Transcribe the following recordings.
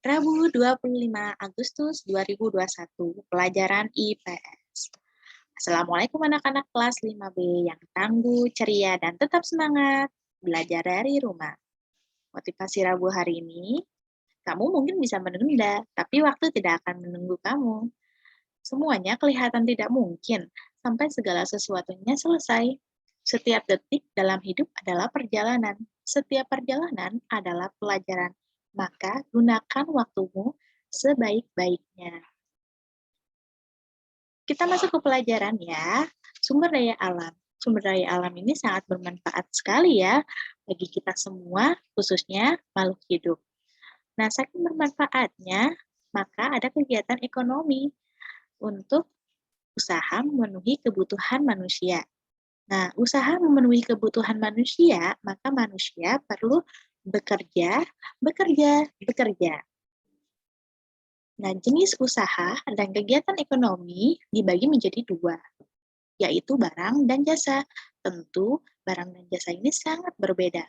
Rabu 25 Agustus 2021, pelajaran IPS. Assalamualaikum anak-anak kelas 5B yang tangguh, ceria, dan tetap semangat belajar dari rumah. Motivasi Rabu hari ini, kamu mungkin bisa menunda, tapi waktu tidak akan menunggu kamu. Semuanya kelihatan tidak mungkin sampai segala sesuatunya selesai. Setiap detik dalam hidup adalah perjalanan. Setiap perjalanan adalah pelajaran. Maka gunakan waktumu sebaik-baiknya. Kita masuk ke pelajaran ya. Sumber daya alam. Sumber daya alam ini sangat bermanfaat sekali ya bagi kita semua, khususnya makhluk hidup. Nah, saking bermanfaatnya, maka ada kegiatan ekonomi untuk usaha memenuhi kebutuhan manusia. Nah, usaha memenuhi kebutuhan manusia, maka manusia perlu bekerja. Nah, jenis usaha dan kegiatan ekonomi dibagi menjadi dua, yaitu barang dan jasa. Tentu, barang dan jasa ini sangat berbeda.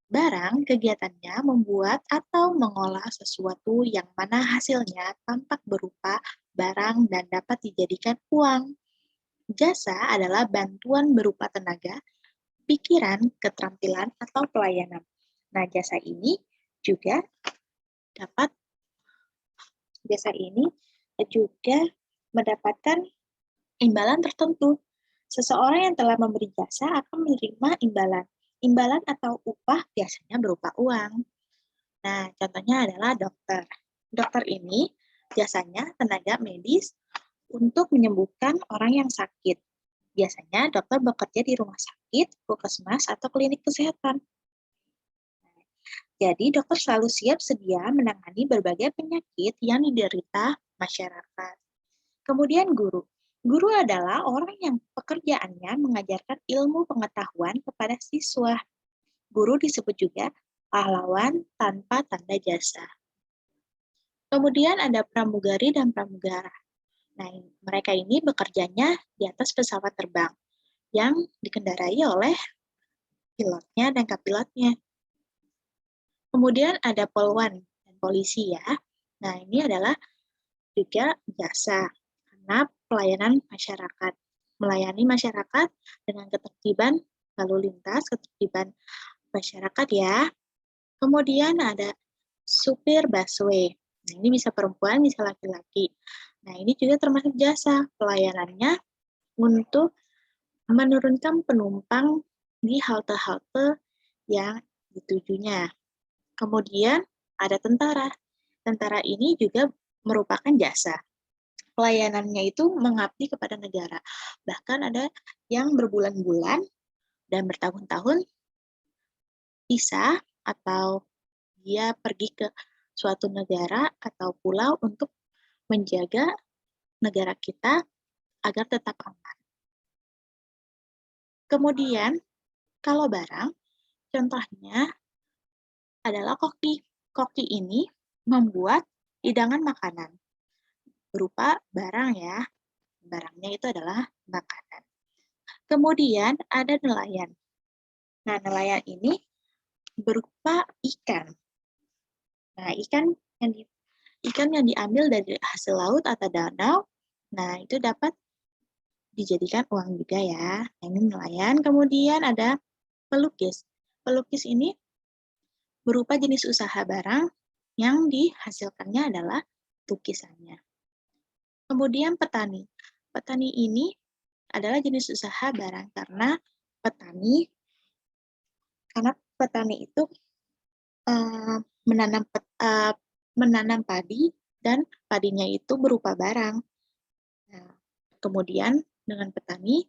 Barang kegiatannya membuat atau mengolah sesuatu yang mana hasilnya tampak berupa barang dan dapat dijadikan uang. Jasa adalah bantuan berupa tenaga, pikiran, keterampilan, atau pelayanan. Nah, jasa ini juga mendapatkan imbalan tertentu. Seseorang yang telah memberi jasa akan menerima imbalan. Imbalan atau upah biasanya berupa uang. Nah, contohnya adalah dokter. Dokter ini jasanya tenaga medis untuk menyembuhkan orang yang sakit. Biasanya dokter bekerja di rumah sakit, puskesmas, atau klinik kesehatan. Jadi, dokter selalu siap sedia menangani berbagai penyakit yang diderita masyarakat. Kemudian guru. Guru adalah orang yang pekerjaannya mengajarkan ilmu pengetahuan kepada siswa. Guru disebut juga pahlawan tanpa tanda jasa. Kemudian ada pramugari dan pramugara. Nah, mereka ini bekerjanya di atas pesawat terbang yang dikendarai oleh pilotnya dan kapilotnya. Kemudian ada polwan dan polisi ya. Nah, ini adalah juga jasa karena pelayanan masyarakat. Melayani masyarakat dengan ketertiban lalu lintas, ketertiban masyarakat ya. Kemudian ada supir busway. Nah, ini bisa perempuan, bisa laki-laki. Nah, ini juga termasuk jasa pelayanannya untuk menurunkan penumpang di halte-halte yang ditujunya. Kemudian ada tentara. Tentara ini juga merupakan jasa. Pelayanannya itu mengabdi kepada negara. Bahkan ada yang berbulan-bulan dan bertahun-tahun bisa atau dia pergi ke suatu negara atau pulau untuk menjaga negara kita agar tetap aman. Kemudian, kalau barang, contohnya adalah koki. Koki ini membuat hidangan makanan berupa barang ya. Barangnya itu adalah makanan. Kemudian ada nelayan. Nah, nelayan ini berupa ikan. Nah, ikan yang diambil dari hasil laut atau danau, nah itu dapat dijadikan uang juga ya. Nah, ini nelayan. Kemudian ada pelukis. Pelukis ini berupa jenis usaha barang yang dihasilkannya adalah lukisannya. Kemudian petani. Petani ini adalah jenis usaha barang karena petani itu menanam padi dan padinya itu berupa barang. Nah, kemudian dengan petani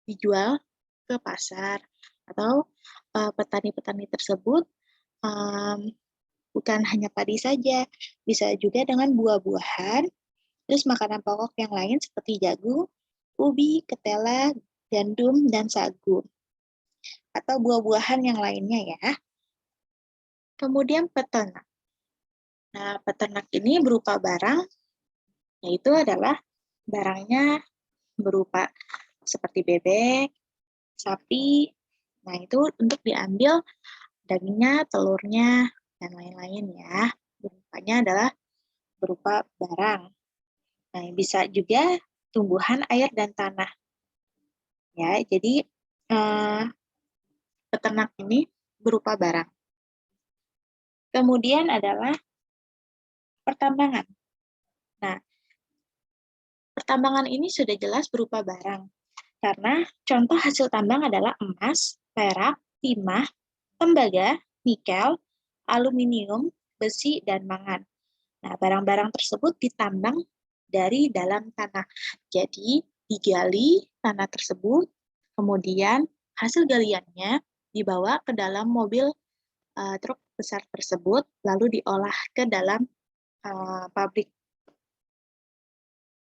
dijual ke pasar atau petani-petani tersebut bukan hanya padi saja, bisa juga dengan buah-buahan, terus makanan pokok yang lain seperti jagung, ubi, ketela, gandum, dan sagu, atau buah-buahan yang lainnya ya. Kemudian peternak. Nah, peternak ini berupa barang, yaitu adalah barangnya berupa seperti bebek, sapi. Nah, itu untuk diambil dagingnya, telurnya, dan lain-lain ya. Berupa adalah berupa barang. Nah, bisa juga tumbuhan, air, dan tanah. Ya, jadi peternak ini berupa barang. Kemudian adalah pertambangan. Nah, pertambangan ini sudah jelas berupa barang. Karena contoh hasil tambang adalah emas, perak, timah, tembaga, nikel, aluminium, besi, dan mangan. Nah, barang-barang tersebut ditambang dari dalam tanah. Jadi, digali tanah tersebut, kemudian hasil galiannya dibawa ke dalam mobil truk besar tersebut, lalu diolah ke dalam pabrik.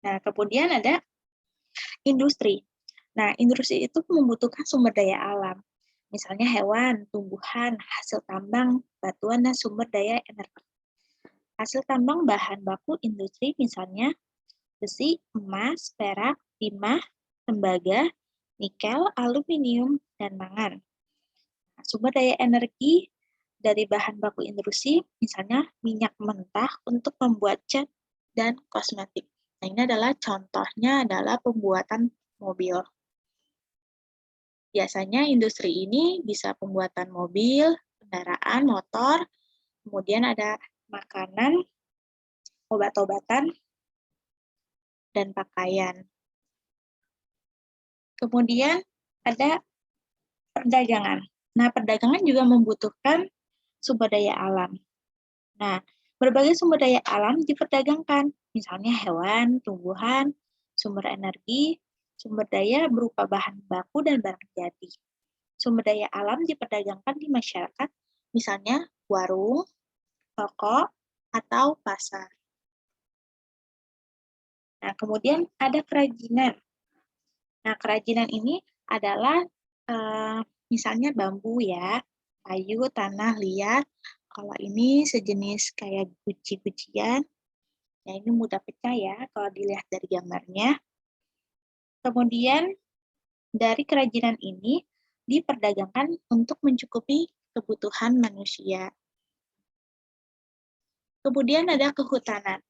Nah, kemudian ada industri. Nah, industri itu membutuhkan sumber daya alam. Misalnya hewan, tumbuhan, hasil tambang, batuan, dan sumber daya energi. Hasil tambang bahan baku industri misalnya besi, emas, perak, timah, tembaga, nikel, aluminium, dan mangan. Nah, sumber daya energi dari bahan baku industri misalnya minyak mentah untuk membuat cat dan kosmetik. Nah, ini adalah contohnya adalah pembuatan mobil. Biasanya industri ini bisa pembuatan mobil, kendaraan, motor, kemudian ada makanan, obat-obatan, dan pakaian. Kemudian ada perdagangan. Nah, perdagangan juga membutuhkan sumber daya alam. Nah, berbagai sumber daya alam diperdagangkan, misalnya hewan, tumbuhan, sumber energi, sumber daya berupa bahan baku dan barang jadi. Sumber daya alam diperdagangkan di masyarakat, misalnya warung, toko, atau pasar. Nah, kemudian ada kerajinan. Nah, kerajinan ini adalah misalnya bambu ya, kayu, tanah liat. Kalau ini sejenis kayak guci-gucian, ya ini mudah pecah ya kalau dilihat dari gambarnya. Kemudian dari kerajinan ini diperdagangkan untuk mencukupi kebutuhan manusia. Kemudian ada kehutanan.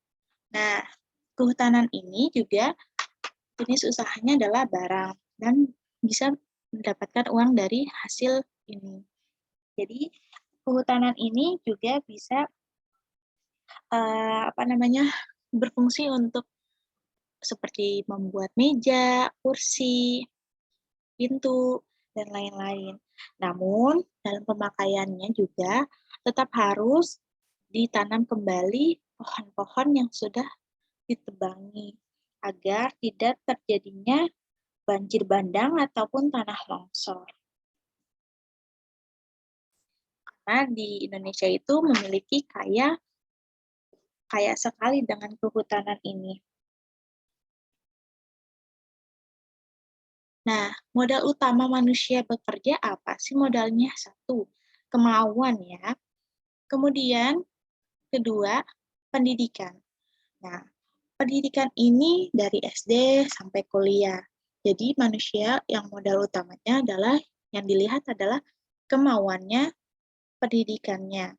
Nah, kehutanan ini juga jenis usahanya adalah barang dan bisa mendapatkan uang dari hasil ini. Jadi kehutanan ini juga bisa berfungsi untuk seperti membuat meja, kursi, pintu, dan lain-lain. Namun dalam pemakaiannya juga tetap harus ditanam kembali pohon-pohon yang sudah ditebangi agar tidak terjadinya banjir bandang ataupun tanah longsor. Karena di Indonesia itu memiliki kaya sekali dengan kehutanan ini. Nah, modal utama manusia bekerja apa sih modalnya? Satu, kemauan ya. Kemudian, kedua, pendidikan. Nah, pendidikan ini dari SD sampai kuliah. Jadi manusia yang modal utamanya adalah, yang dilihat adalah kemauannya, pendidikannya.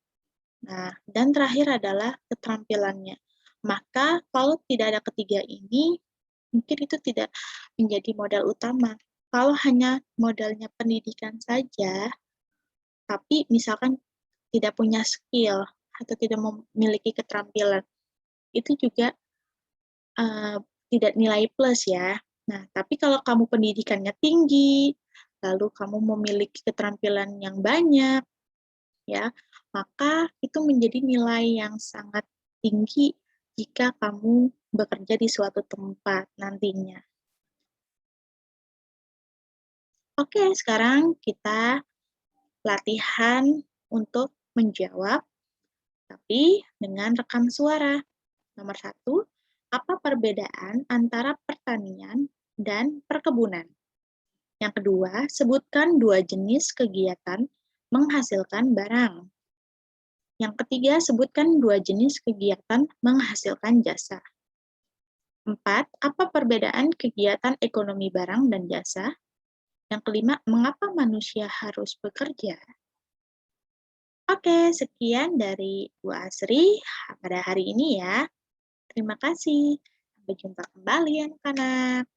Nah, dan terakhir adalah keterampilannya. Maka kalau tidak ada ketiga ini, mungkin itu tidak menjadi modal utama. Kalau hanya modalnya pendidikan saja, tapi misalkan tidak punya skill atau tidak memiliki keterampilan, itu juga tidak nilai plus ya. Nah, tapi kalau kamu pendidikannya tinggi, lalu kamu memiliki keterampilan yang banyak, ya, maka itu menjadi nilai yang sangat tinggi jika kamu bekerja di suatu tempat nantinya. Oke, sekarang kita latihan untuk menjawab, tapi dengan rekam suara. Nomor 1, apa perbedaan antara pertanian dan perkebunan? Yang kedua, sebutkan 2 jenis kegiatan menghasilkan barang. Yang ketiga, sebutkan 2 jenis kegiatan menghasilkan jasa. 4, apa perbedaan kegiatan ekonomi barang dan jasa? Yang kelima, mengapa manusia harus bekerja? Oke, sekian dari Bu Asri pada hari ini ya. Terima kasih. Sampai jumpa kembali anak-anak.